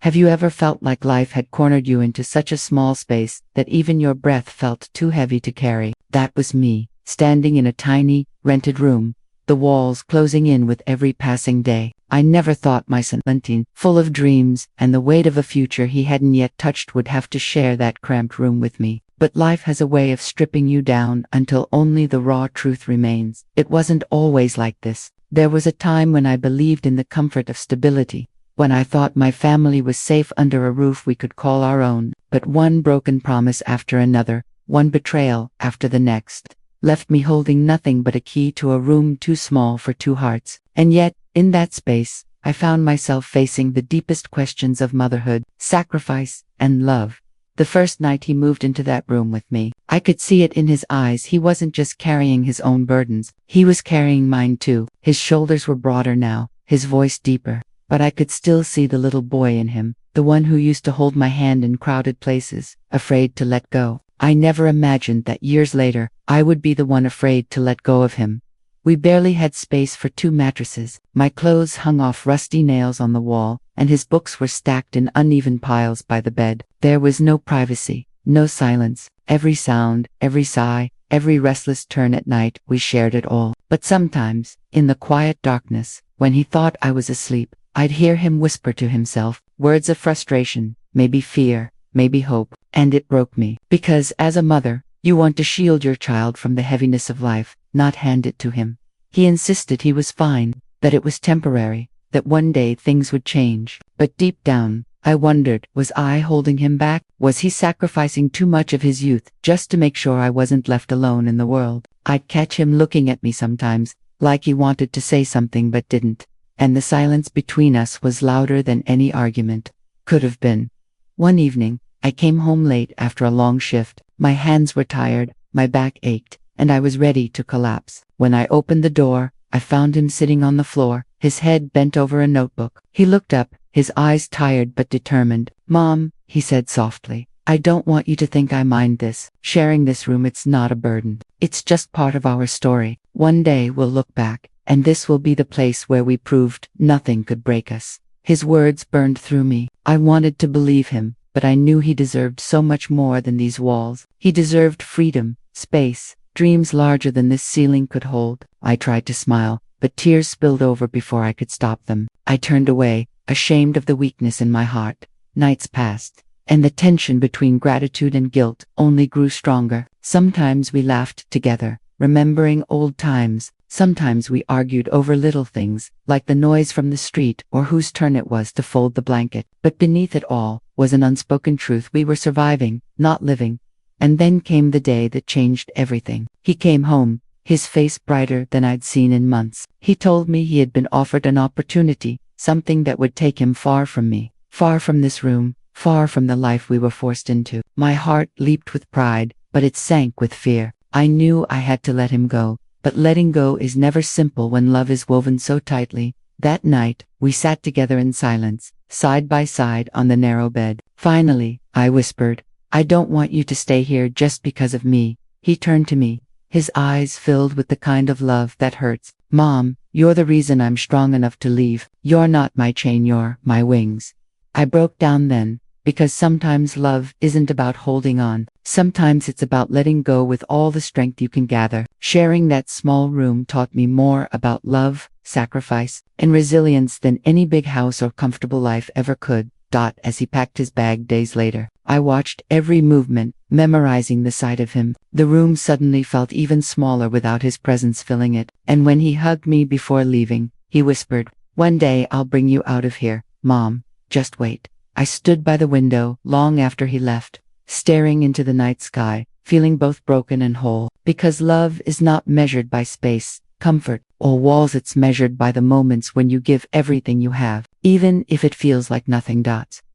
Have you ever felt like life had cornered you into such a small space that even your breath felt too heavy to carry? That was me, standing in a tiny, rented room, the walls closing in with every passing day. I never thought my son, full of dreams and the weight of a future he hadn't yet touched, would have to share that cramped room with me. But life has a way of stripping you down until only the raw truth remains. It wasn't always like this. There was a time when I believed in the comfort of stability, when I thought my family was safe under a roof we could call our own. But one broken promise after another, one betrayal after the next, left me holding nothing but a key to a room too small for two hearts. And yet, in that space, I found myself facing the deepest questions of motherhood, sacrifice, and love. The first night he moved into that room with me, I could see it in his eyes. He wasn't just carrying his own burdens, he was carrying mine too. His shoulders were broader now, his voice deeper, but I could still see the little boy in him, the one who used to hold my hand in crowded places, afraid to let go. I never imagined that years later, I would be the one afraid to let go of him. We barely had space for two mattresses. My clothes hung off rusty nails on the wall, and his books were stacked in uneven piles by the bed. There was no privacy, no silence. Every sound, every sigh, every restless turn at night, we shared it all. But sometimes, in the quiet darkness, when he thought I was asleep, I'd hear him whisper to himself, words of frustration, maybe fear, maybe hope, and it broke me. Because as a mother, you want to shield your child from the heaviness of life, not hand it to him. He insisted he was fine, that it was temporary, that one day things would change. But deep down, I wondered, was I holding him back? Was he sacrificing too much of his youth just to make sure I wasn't left alone in the world? I'd catch him looking at me sometimes, like he wanted to say something but didn't, and the silence between us was louder than any argument could have been. One evening, I came home late after a long shift. My hands were tired, my back ached, and I was ready to collapse. When I opened the door, I found him sitting on the floor, his head bent over a notebook. He looked up, his eyes tired but determined. "Mom," he said softly, "I don't want you to think I mind this. Sharing this room, it's not a burden. It's just part of our story. One day we'll look back, and this will be the place where we proved nothing could break us." His words burned through me. I wanted to believe him, but I knew he deserved so much more than these walls. He deserved freedom, space, dreams larger than this ceiling could hold. I tried to smile, but tears spilled over before I could stop them. I turned away, ashamed of the weakness in my heart. Nights passed, and the tension between gratitude and guilt only grew stronger. Sometimes we laughed together, remembering old times. Sometimes we argued over little things, like the noise from the street or whose turn it was to fold the blanket. But beneath it all was an unspoken truth: we were surviving, not living. And then came the day that changed everything. He came home, his face brighter than I'd seen in months. He told me he had been offered an opportunity, something that would take him far from me, far from this room, far from the life we were forced into. My heart leaped with pride, but it sank with fear. I knew I had to let him go, but letting go is never simple when love is woven so tightly. That night, we sat together in silence, side by side on the narrow bed. Finally, I whispered, "I don't want you to stay here just because of me." He turned to me, his eyes filled with the kind of love that hurts. "Mom, you're the reason I'm strong enough to leave. You're not my chain, you're my wings." I broke down then, because sometimes love isn't about holding on. Sometimes it's about letting go with all the strength you can gather. Sharing that small room taught me more about love, sacrifice, and resilience than any big house or comfortable life ever could. As he packed his bag days later, I watched every movement, memorizing the sight of him. The room suddenly felt even smaller without his presence filling it. And when he hugged me before leaving, he whispered, "One day I'll bring you out of here, Mom. Just wait." I stood by the window long after he left, staring into the night sky, feeling both broken and whole. Because love is not measured by space, comfort, or walls. It's measured by the moments when you give everything you have, even if it feels like nothing.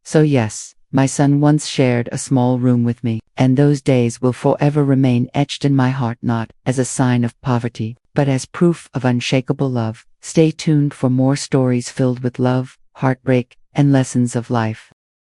So yes, my son once shared a small room with me, and those days will forever remain etched in my heart, not as a sign of poverty, but as proof of unshakable love. Stay tuned for more stories filled with love, heartbreak, and lessons of life.